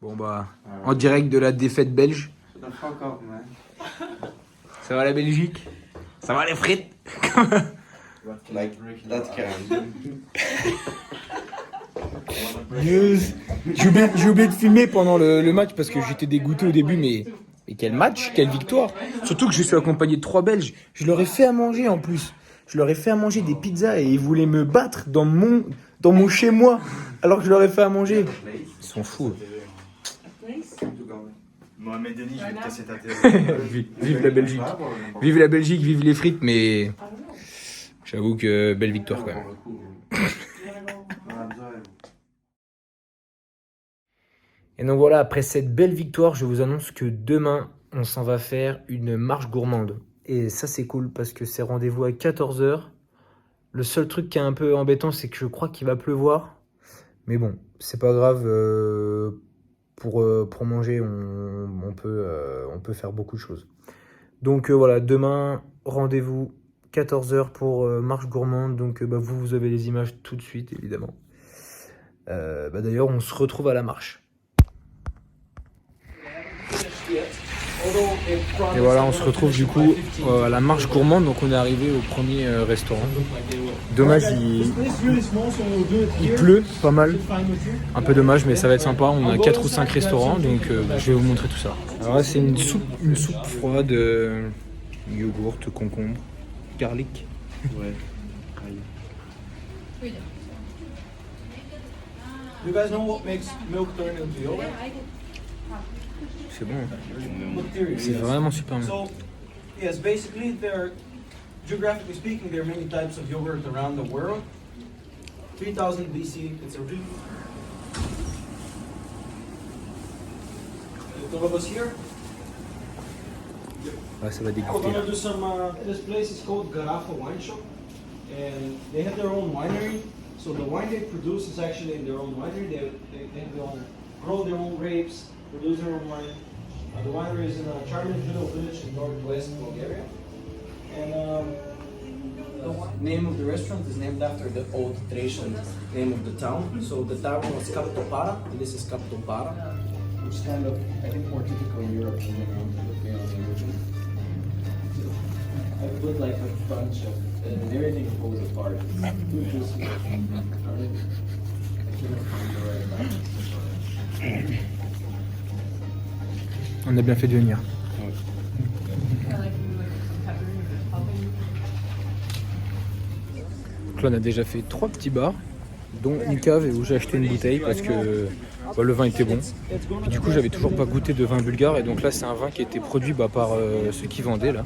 Bon bah, en direct de la défaite belge. Shut the fuck up, man. Ça va la Belgique? Ça va les frites? Like, that can. J'ai oublié de filmer pendant le match parce que j'étais dégoûté au début, mais quel match, quelle victoire! Surtout que je suis accompagné de 3 Belges. Je leur ai fait à manger en plus. Je leur ai fait à manger des pizzas et ils voulaient me battre dans mon chez-moi alors que je leur ai fait à manger. Ils sont fous. Mohamed Denis, je vais te casser ta télé. Vive la Belgique. Vive la Belgique, vive les frites, mais j'avoue que belle victoire quand même. Et donc voilà, après cette belle victoire, je vous annonce que demain, on s'en va faire une marche gourmande. Et ça, c'est cool parce que c'est rendez-vous à 14h. Le seul truc qui est un peu embêtant, c'est que je crois qu'il va pleuvoir. Mais bon, c'est pas grave. Pour manger, on peut faire beaucoup de choses. Donc voilà, demain, rendez-vous 14h pour marche gourmande. Donc vous avez les images tout de suite, évidemment. D'ailleurs, on se retrouve à la marche. Et voilà, on se retrouve du coup à la marche gourmande. Donc on est arrivé au premier restaurant. Dommage, il pleut pas mal. Un peu dommage, mais ça va être sympa. On a 4 ou 5 restaurants, donc je vais vous montrer tout ça. Alors là, c'est une soupe froide, yogourt, concombre, garlic. Ouais. You guys know what makes milk turn into yogurt? C'est bon. C'est vraiment super bon. So, yes, basically, geographically speaking, there are many types of yogurt around the world. 3000 BC, it's a really... The was here. Ouais, ça va We're dégoûter. gonna do some. This place is called Garafa Wine Shop, and they have their own winery. So the wine they produce is actually in their own winery. They grow their own grapes, produce their own wine. The winery is in a charming little village in northwest Bulgaria. And the name of the restaurant is named after the old Thracian name of the town. So the town was Kaptopara, and this is Kaptopara, which is kind of, I think, more typical in Europe than the region. I put like a bunch of, and everything falls apart. On a bien fait de venir. Donc là, on a déjà fait 3 petits bars, dont une cave où j'ai acheté une bouteille parce que le vin était bon. Et du coup, j'avais toujours pas goûté de vin bulgare, et donc là, c'est un vin qui a été produit par ceux qui vendaient là.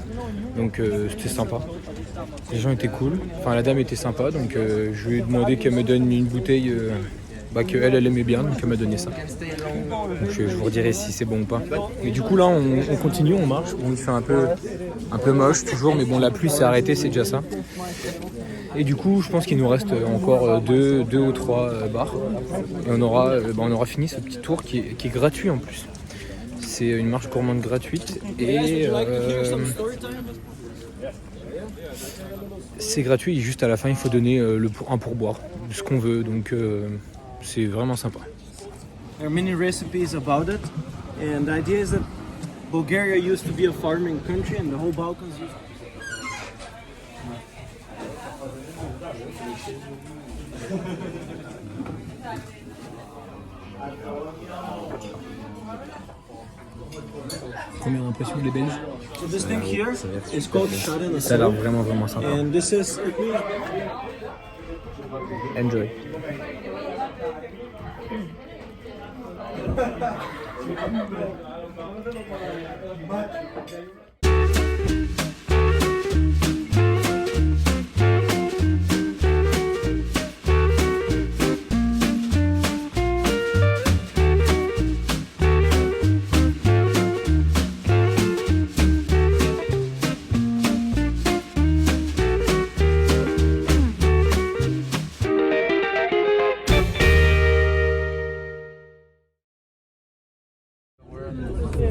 Donc c'était sympa. Les gens étaient cool. Enfin, la dame était sympa, donc je lui ai demandé qu'elle me donne une bouteille qu'elle aimait bien, donc elle m'a donné ça. Donc je vous redirai si c'est bon ou pas. Et du coup là on continue, on marche. Bon, il fait un peu moche toujours, mais bon, la pluie s'est arrêtée, c'est déjà ça. Et du coup je pense qu'il nous reste encore deux ou 3 bars. Et on aura fini ce petit tour qui est gratuit en plus. C'est une marche gourmande gratuite et c'est gratuit, et juste à la fin il faut donner un pourboire, ce qu'on veut, donc c'est vraiment sympa. There are many recipes about it, and the idea is that Bulgaria used to be a farming country, and the whole Balkans used to Première impression des Belges? So this thing here is called Shadena. Ça a l'air vraiment sympa. And this is Enjoy.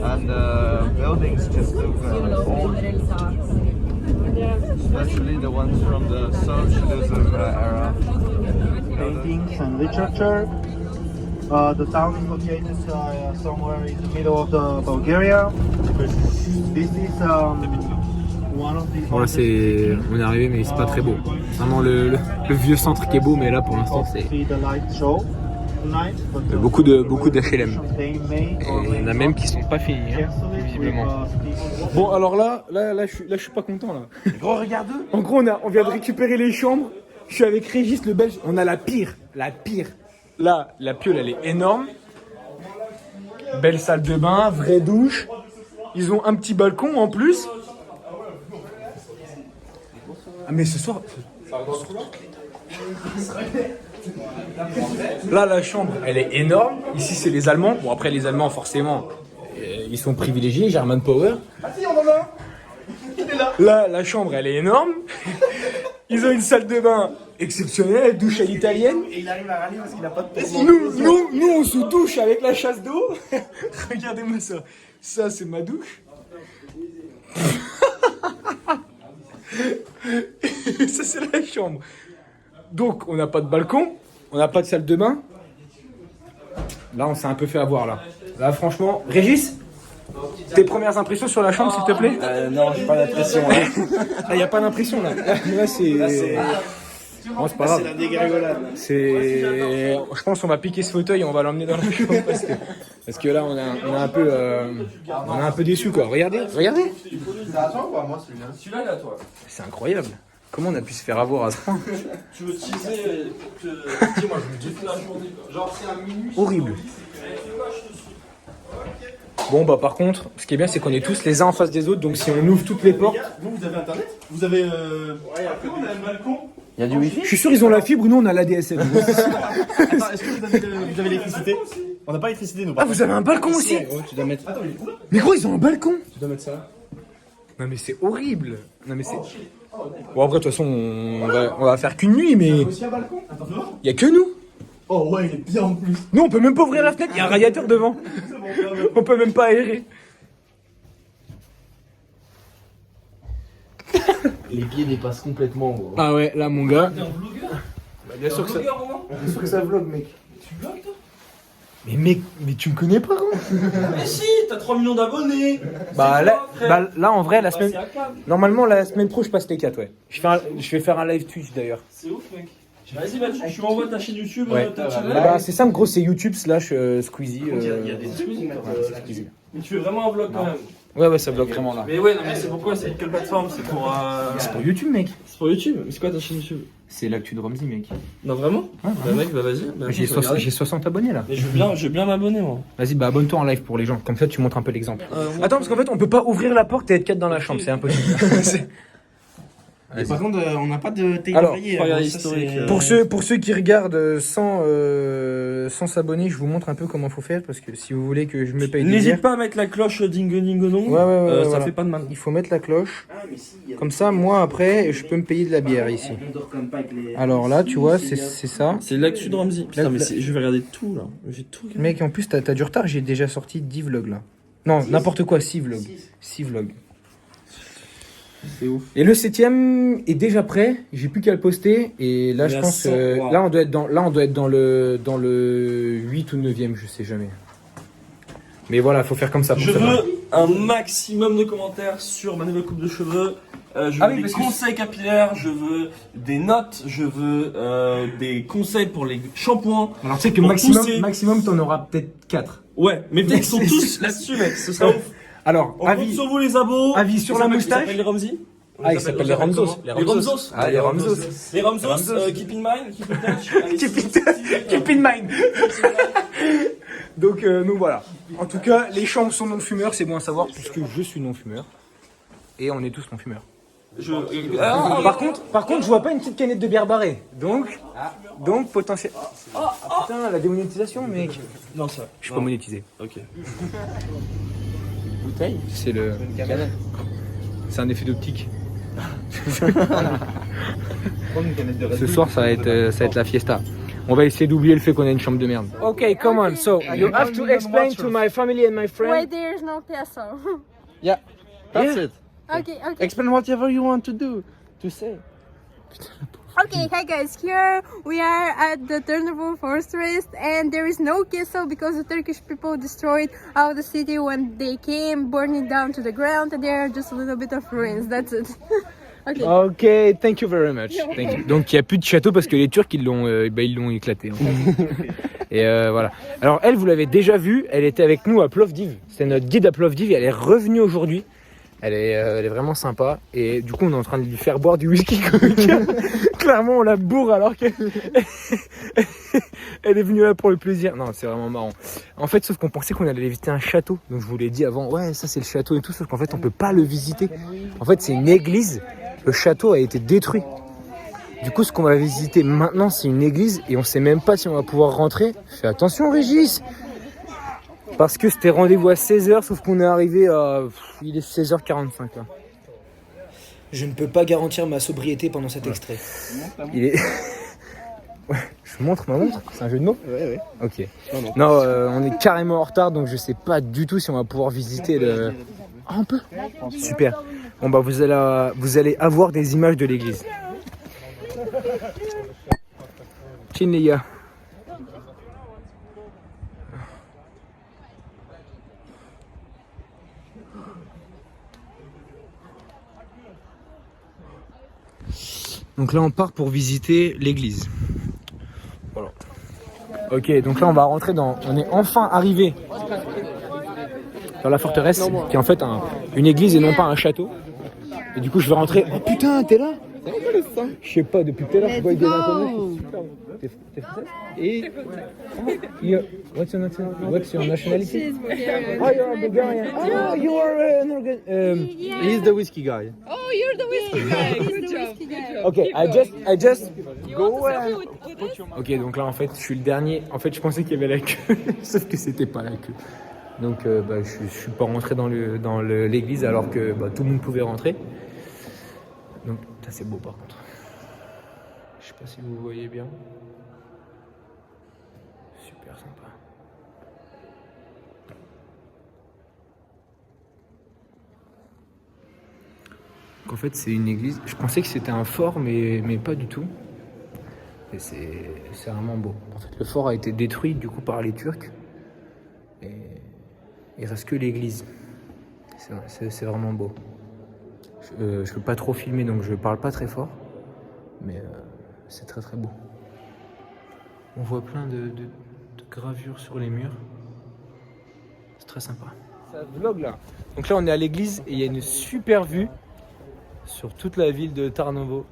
And the buildings just look old, especially the ones from the socialism era. paintings and literature. The town is located somewhere in the middle of the Bulgaria. This is one of the. Bon là c'est, on est arrivé mais c'est pas très beau. Vraiment le vieux centre qui est beau, mais là pour l'instant c'est beaucoup d'HLM. Et il y en a même qui sont pas finis, hein, visiblement. Bon alors là je suis pas content là. Gros, regarde. En gros on vient de récupérer les chambres. Je suis avec Régis le Belge. On a la pire. Là la piole elle est énorme. Belle salle de bain, vraie douche. Ils ont un petit balcon en plus. Ah mais ce soir. Là la chambre elle est énorme. Ici c'est les Allemands. Bon après les Allemands forcément ils sont privilégiés, German Power. Ah si, on en a un. Il est là. Là la chambre elle est énorme. Ils ont une salle de bain exceptionnelle, douche à l'italienne. Et il arrive à râler parce qu'il a pas de place. Nous on se douche avec la chasse d'eau. Regardez-moi ça. Ça c'est ma douche. Ça c'est la chambre. Donc on n'a pas de balcon, on n'a pas de salle de bain. Là on s'est un peu fait avoir là. Là franchement, Régis, tes premières impressions sur la chambre s'il te plaît. Non, j'ai pas d'impression. Ah y a pas d'impression là. Là c'est. Bon, c'est pas grave. C'est la dégringolade. Je pense qu'on va piquer ce fauteuil et on va l'emmener dans la chambre parce que là on est un peu déçu quoi. Regardez. C'est à toi ou à moi celui-là? Celui-là, il est à toi. C'est incroyable. Comment on a pu se faire avoir à ce point? Tu veux teaser pour que. Dis-moi, je me dis toute la journée. Genre, c'est un minute. Horrible. Bon bah par contre, ce qui est bien c'est qu'on est tous les uns en face des autres, donc si on ouvre toutes les portes. Vous avez internet? Vous avez. Ouais, après, on a un balcon. Il y a du wifi? Je suis sûr ils ont la fibre, nous on a l'ADSL. Attends, est-ce que vous avez l'électricité? On n'a pas l'électricité nous. Ah vous avez un balcon aussi? Tu dois mettre. Attends, il est où là? Mais gros ils ont un balcon. Tu dois mettre ça là. Non mais c'est horrible. Non mais c'est. Bon après de toute façon on va faire qu'une nuit mais Aussi un balcon? Attends, fais voir. y a que nous. Oh ouais, il est bien en plus. Nous on peut même pas ouvrir la fenêtre, il y a un radiateur devant. On peut même pas aérer. Les pieds dépassent complètement, gros. Ah ouais là mon gars. T'es un vlogueur? Bien sûr que ça. Romain? sûr que ça vlog mec. Tu vlogues, toi? Mais mec, mais tu me connais pas gros. Mais si, t'as 3 millions d'abonnés. Bah C'est là, quoi, frère? là en vrai la semaine. C'est acclame. Normalement la semaine pro je passe les 4 ouais. Je vais faire un live Twitch d'ailleurs. C'est ouf, mec. Vas-y, bah, tu m'envoies ta chaîne YouTube, Ouais. ta chaîne. Bah, c'est simple gros, c'est YouTube slash Squeezie. Il y a des trucs qui mettent Squeezie. Mais tu fais vraiment un vlog quand même. Ouais ça bloque vraiment là. Mais ouais, non, mais c'est pourquoi? C'est quelle plateforme? C'est pour. C'est pour YouTube mec. C'est pour YouTube. Mais c'est quoi ta chaîne YouTube? C'est l'actu de Ramsey mec. Non, vraiment? Ouais, Bah, mec, bah, vas-y. Bah, J'ai je vais regarder. 60 abonnés là. Mais je veux bien m'abonner, moi. Vas-y bah abonne-toi en live pour les gens, comme ça tu montres un peu l'exemple. Attends parce qu'en fait on peut pas ouvrir la porte et être 4 dans la chambre, c'est impossible. Mais par contre, on n'a pas de Alors, téléphérié. regarde Ça, l'historique, c'est- Pour ceux qui regardent sans s'abonner, je vous montre un peu comment faut faire parce que si vous voulez que je me paye des N'hésite bières, pas à mettre la cloche ding ding dong. Ouais, Ça voilà. fait pas de mal. Il faut mettre la cloche. Ah, mais si, il y a- Comme ça, moi après, je peux me payer de la bière ici. On dort comme pas avec les. Alors là, tu vois, c'est ça. C'est l'actu de Ramsey. Putain, mais La- je vais regarder tout là. J'ai tout regardé. Mec, en plus, t'as du retard, j'ai déjà sorti 10 vlogs là. Non, n'importe quoi, 6 vlogs. 6 vlogs. C'est ouf. Et le 7ème est déjà prêt, j'ai plus qu'à le poster. Et là, Il je a pense 100, wow. là, on doit être dans le 8 ou 9ème, je sais jamais. Mais voilà, faut faire comme ça. Pour Je ça. veux un maximum de commentaires sur ma nouvelle coupe de cheveux. Je veux Ah oui, des parce que- conseils capillaires, je veux des notes, je veux des conseils pour les shampoings. Alors, tu sais que Pour maximum, pousser. maximum, t'en auras peut-être 4. Ouais, mais ils sont tous là-dessus, mec. Ce sera ouf. Alors, On compte avis. sur vous, les abos. avis sur la moustache. Ils s'appellent les Ramsey. Ah, ils s'appellent les Ramsos. Les Ramsos. Ah, les Ramsos. Les Ramsos, keep in mind, keep in touch. Allez, Keep in mind. Donc voilà. En tout cas, les chambres sont non-fumeurs, c'est bon à savoir puisque je suis non-fumeur. Et on est tous non-fumeurs. Par contre, je vois pas une petite canette de bière barrée. Donc potentiel. Ah putain, la démonétisation, mec. Non, ça. Je suis pas monétisé. Ok. Bouteille. C'est le. C'est un effet d'optique. Ce soir, ça va être la fiesta. On va essayer d'oublier le fait qu'on a une chambre de merde. Okay, come on. So you have to explain to my family and my Why friends. there's no peso? Yeah, that's Yeah. it. Okay, okay. Explain whatever you want to do, to say. Okay, hi guys, here we are at the Turnbull Fortress and there is no castle because the Turkish people destroyed all the city when they came, burning down to the ground, and there are just a little bit of ruins, that's it. Okay. Ok, thank you very much. Thank you. Donc il n'y a plus de château parce que les Turcs ils l'ont éclaté. En fait. Et voilà. Alors elle, vous l'avez déjà vue, elle était avec nous à Plovdiv. C'est notre guide à Plovdiv et elle est revenue aujourd'hui. Elle est vraiment sympa et du coup on est en train de lui faire boire du whisky comica. Clairement on la bourre alors qu'elle elle est venue là pour le plaisir. Non, c'est vraiment marrant. En fait, sauf qu'on pensait qu'on allait visiter un château. Donc je vous l'ai dit avant, ouais ça c'est le château et tout, sauf qu'en fait on peut pas le visiter. En fait c'est une église, le château a été détruit. Du coup ce qu'on va visiter maintenant c'est une église et on sait même pas si on va pouvoir rentrer. Fais attention Régis. Parce que c'était rendez-vous à 16h, sauf qu'on est arrivé à... il est 16h45 là. Je ne peux pas garantir ma sobriété pendant cet extrait. Il est... Ouais, je vous montre ma montre. C'est un jeu de mots ? Ouais. Ok. Non, on est carrément en retard, donc je sais pas du tout si on va pouvoir visiter le... Ah, on peut ? Super. Bon bah vous allez avoir des images de l'église. Chin les gars. Donc là on part pour visiter l'église. Voilà. Ok, donc là on va rentrer on est enfin arrivé dans la forteresse, qui est en fait une église et non pas un château. Et du coup je vais rentrer. Oh putain, t'es là? Je sais pas, depuis tout à l'heure je vois des inconnus. T'es française? Et what's your nationality? Oh, you're a Bulgarian. Oh, you are an Organ. He's the whiskey guy. Oh, you're the whiskey guy. Good job. Ok, I just go and... Ok, donc là en fait je suis le dernier. En fait je pensais qu'il y avait la queue, sauf que c'était pas la queue. Donc je suis pas rentré dans l'église alors que tout le monde pouvait rentrer. Donc ça c'est beau par contre. Je sais pas si vous voyez bien. Super sympa. Donc en fait c'est une église. Je pensais que c'était un fort mais pas du tout. Et c'est vraiment beau. En fait le fort a été détruit du coup par les Turcs. Et il reste que l'église. C'est vraiment beau. Je peux pas trop filmer donc je parle pas très fort. Mais c'est très très beau. On voit plein de gravures sur les murs. C'est très sympa. Ça vlog là. Donc là on est à l'église et il y a une super vue sur toute la ville de Tarnovo.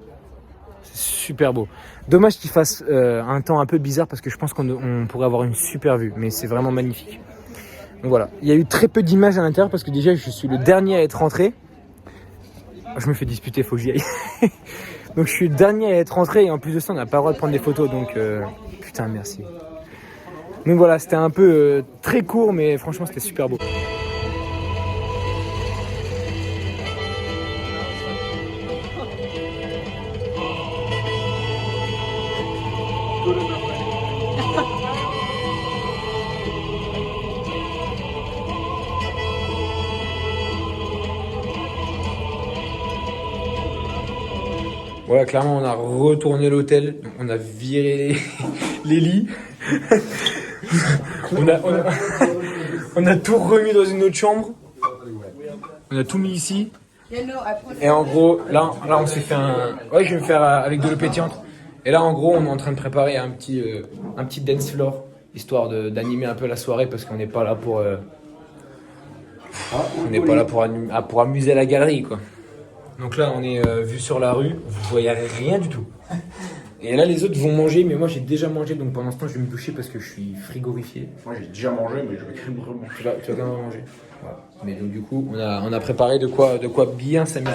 C'est super beau. Dommage qu'il fasse un temps un peu bizarre parce que je pense qu'on pourrait avoir une super vue. Mais c'est vraiment magnifique. Donc voilà. Il y a eu très peu d'images à l'intérieur parce que déjà je suis le dernier à être rentré. Je me fais disputer, faut que j'y aille. Donc je suis le dernier à être rentré et en plus de ça on n'a pas le droit de prendre des photos donc putain merci. Donc voilà, c'était un peu très court mais franchement c'était super beau. Voilà, clairement, on a retourné l'hôtel, on a viré les lits, on a tout remis dans une autre chambre, on a tout mis ici, et en gros, là on s'est fait ouais, je vais me faire avec de l'eau pétillante, et là en gros, on est en train de préparer un petit dance floor, histoire d'animer un peu la soirée, parce qu'on n'est pas là pour amuser la galerie, quoi. Donc là on est vu sur la rue, vous voyez rien du tout. Et là les autres vont manger, mais moi j'ai déjà mangé, donc pendant ce temps je vais me doucher parce que je suis frigorifié. Moi j'ai déjà mangé, mais je vais vraiment. Tu vas quand même manger. Voilà. Mais donc du coup on a préparé de quoi bien s'amuser.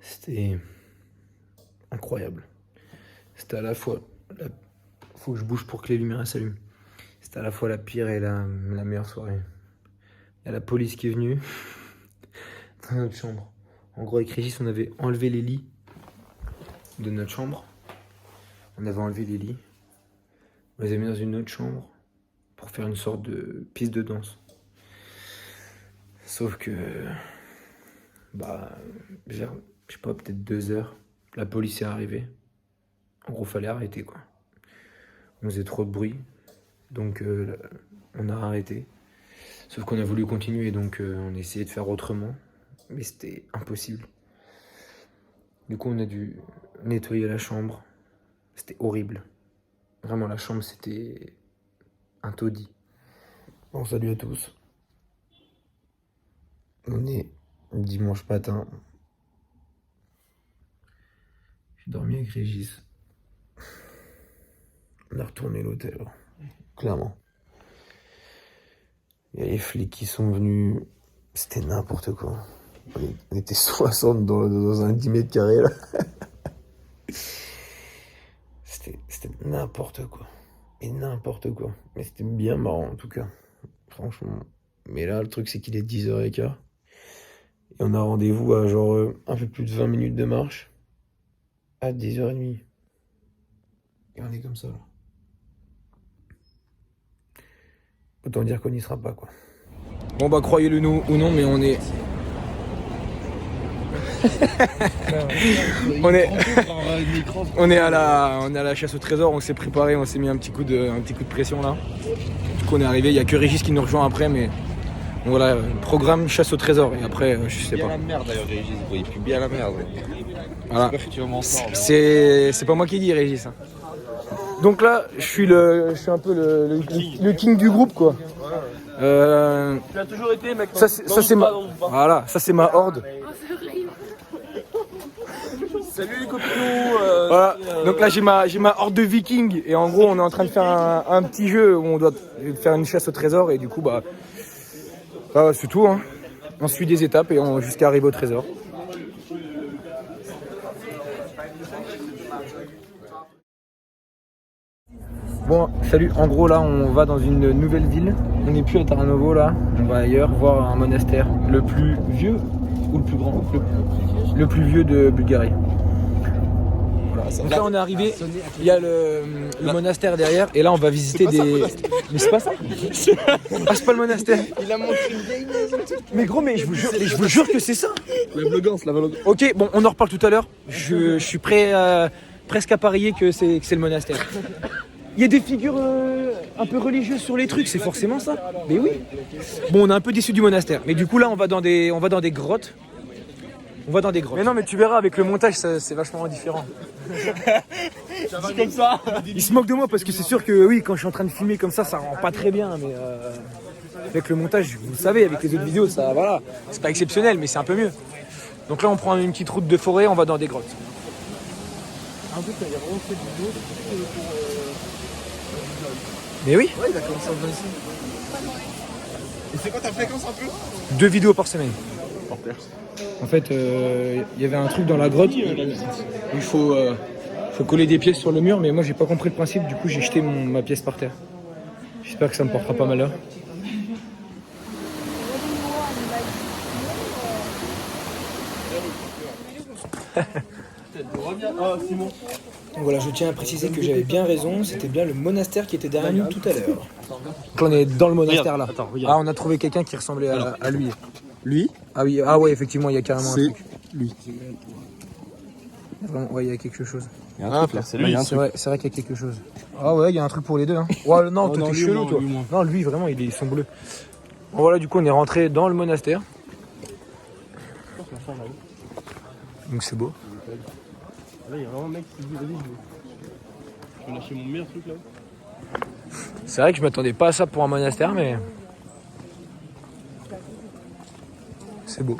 C'était incroyable. C'était à la fois... Faut que je bouge pour que les lumières s'allument. C'était à la fois la pire et la meilleure soirée. Il y a la police qui est venue dans notre chambre. En gros, avec Régis, on avait enlevé les lits de notre chambre. On avait enlevé les lits. On les a mis dans une autre chambre pour faire une sorte de piste de danse. Sauf que je sais pas, peut-être 2 heures, la police est arrivée. En gros, fallait arrêter, quoi. On faisait trop de bruit, donc on a arrêté. Sauf qu'on a voulu continuer, donc on a essayé de faire autrement, mais c'était impossible. Du coup, on a dû nettoyer la chambre. C'était horrible. Vraiment, la chambre, c'était un taudis. Bon, salut à tous. On est dimanche matin. J'ai dormi avec Régis. On a retourné l'hôtel, clairement. Il y a les flics qui sont venus. C'était n'importe quoi. On était 60 dans un 10 mètres carrés, là. C'était n'importe quoi. Et n'importe quoi. Mais c'était bien marrant, en tout cas. Franchement. Mais là, le truc, c'est qu'il est 10h15. Et on a rendez-vous à genre un peu plus de 20 minutes de marche. À 10h30. Et on est comme ça, là. Autant dire qu'on n'y sera pas, quoi. Bon, bah, croyez-le nous ou non, mais on est... on est à la chasse au trésor, on s'est préparé, on s'est mis un petit coup de pression là. Du coup on est arrivé, il n'y a que Régis qui nous rejoint après, mais bon, voilà, programme chasse au trésor et après je sais pas. Bien la merde d'ailleurs Régis, il pue bien la merde. Voilà. J'espère que tu vas m'en sortir. C'est pas moi qui dis Régis. Hein. Donc là je suis un peu le king du groupe quoi. Tu as toujours été, mec. Ça c'est ma horde. Salut les copinous. Voilà. Donc là j'ai ma horde de vikings et en gros on est en train de faire un petit jeu où on doit faire une chasse au trésor et du coup c'est tout hein. On suit des étapes et jusqu'à arriver au trésor. Bon salut, en gros là on va dans une nouvelle ville, on n'est plus à Tarnovo là, on va ailleurs voir un monastère, le plus vieux ou le plus grand, le plus vieux de Bulgarie. Donc là on est arrivé, il y a le monastère derrière et là on va visiter des... Mais c'est pas ça. Ah c'est pas le monastère. Il a montré une vieille maison. Mais gros mais je vous jure que c'est ça. La vlogance. Ok bon on en reparle tout à l'heure, je suis prêt presque à parier que c'est le monastère. Il y a des figures un peu religieuses sur les trucs, c'est forcément ça. Mais oui. Bon on est un peu déçus du monastère, mais du coup là on va dans des grottes. On va dans des grottes. Mais non mais tu verras avec le montage c'est vachement différent. C'est comme ça. Il se moque de moi parce que c'est sûr que oui quand je suis en train de filmer comme ça rend pas très bien mais avec le montage vous savez avec les autres vidéos ça voilà c'est pas exceptionnel mais c'est un peu mieux. Donc là on prend une petite route de forêt, on va dans des grottes. En plus il y a vraiment fait du vidéo pour Mais oui. Ouais il a commencé en 26. Et c'est quoi ta fréquence un peu 2 vidéos par semaine. En fait, il y avait un truc dans la grotte où il faut coller des pièces sur le mur, mais moi j'ai pas compris le principe, du coup j'ai jeté ma pièce par terre. J'espère que ça me portera pas malheur. Simon. Voilà, je tiens à préciser que j'avais bien raison, c'était bien le monastère qui était derrière nous tout à l'heure. Donc on est dans le monastère là. Ah, on a trouvé quelqu'un qui ressemblait à lui. Lui. Ah oui, ah ouais, effectivement, il y a carrément un truc. Lui. Vraiment, ouais, il y a quelque chose. Il y a un truc là. C'est lui. C'est vrai qu'il y a quelque chose. Ah ouais, il y a un truc pour les deux. Hein. Ouais, non, toi t'es chelou, toi. Non, lui, vraiment, ils sont bleus. Bon, voilà, du coup, on est rentré dans le monastère. Donc c'est beau. Là, il y a vraiment un mec qui dit vas-y, je vais lâcher mon meilleur truc là. C'est vrai que je m'attendais pas à ça pour un monastère, mais c'est beau.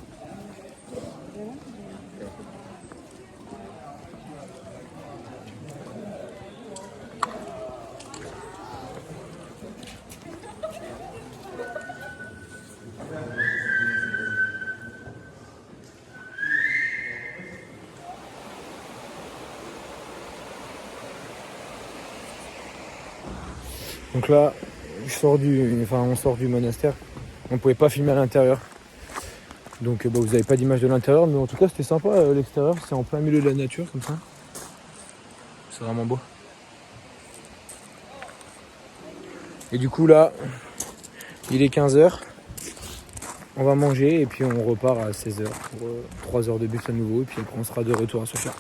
Donc là, on sort du monastère. On pouvait pas filmer à l'intérieur. Donc vous n'avez pas d'image de l'intérieur, mais en tout cas c'était sympa l'extérieur, c'est en plein milieu de la nature comme ça. C'est vraiment beau. Et du coup là, il est 15h. On va manger et puis on repart à 16h pour 3 heures de bus à nouveau. Et puis après, on sera de retour à Sofia.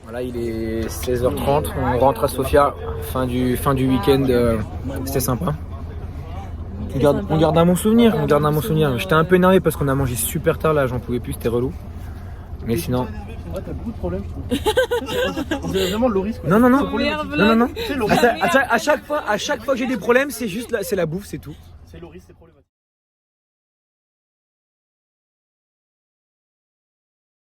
Voilà, il est 16h30. On rentre à Sofia. Fin du week-end. C'était sympa. On garde un bon souvenir. J'étais un peu énervé parce qu'on a mangé super tard là. J'en pouvais plus. C'était relou. Mais sinon. Ouais, t'as beaucoup de problèmes, je trouve. On dirait vraiment Loris. Quoi. Non. À chaque fois que j'ai des problèmes, c'est juste c'est la bouffe, c'est tout. C'est Loris, c'est problématique.